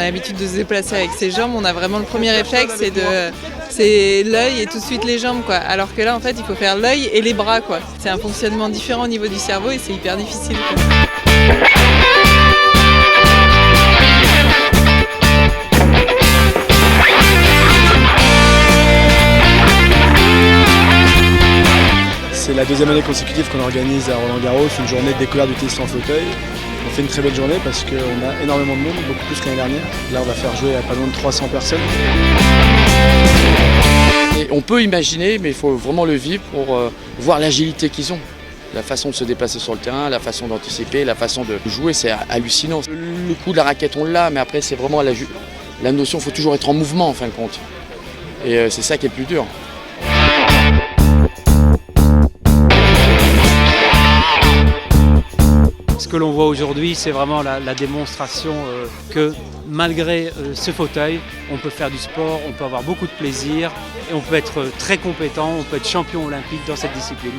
l'habitude de se déplacer avec ses jambes, on a vraiment le premier réflexe, c'est l'œil et tout de suite les jambes, quoi. Alors que là, en fait, il faut faire l'œil et les bras, quoi. C'est un fonctionnement différent au niveau du cerveau et c'est hyper difficile, quoi. C'est la deuxième année consécutive qu'on organise à Roland-Garros une journée de découverte du tennis en fauteuil. On fait une très belle journée parce qu'on a énormément de monde, beaucoup plus que l'année dernière. Là, on va faire jouer à pas loin de 300 personnes. Et on peut imaginer, mais il faut vraiment le vivre pour voir l'agilité qu'ils ont. La façon de se déplacer sur le terrain, la façon d'anticiper, la façon de jouer, c'est hallucinant. Le coup de la raquette, on l'a, mais après, c'est vraiment la notion, il faut toujours être en mouvement en fin de compte. Et c'est ça qui est le plus dur. Ce que l'on voit aujourd'hui, c'est vraiment la démonstration que malgré ce fauteuil, on peut faire du sport, on peut avoir beaucoup de plaisir et on peut être très compétent, on peut être champion olympique dans cette discipline.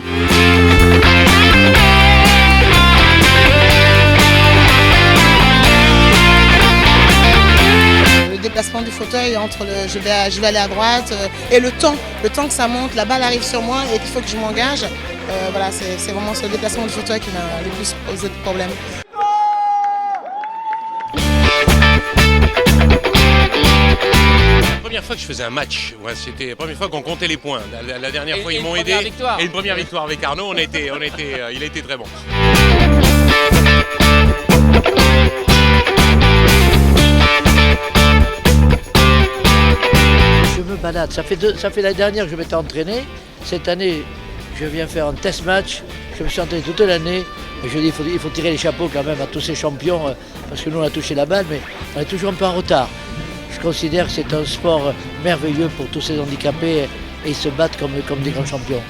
Le déplacement du fauteuil entre je vais aller à droite et le temps que ça monte, la balle arrive sur moi et qu'il faut que je m'engage. Voilà, c'est vraiment ce déplacement du fauteuil qui m'a le plus posé de problème. La première fois que je faisais un match, ouais, c'était la première fois qu'on comptait les points. La dernière fois, ils m'ont aidé. Et une première victoire avec Arnaud, il a été très bon. Je me balade, ça fait l'année dernière que je m'étais entraîné. Cette année, je viens faire un test match. Je me suis entraîné toute l'année. Je dis il faut tirer les chapeaux quand même à tous ces champions, parce que nous on a touché la balle, mais on est toujours un peu en retard. Je considère que c'est un sport merveilleux pour tous ces handicapés et ils se battent comme des grands champions.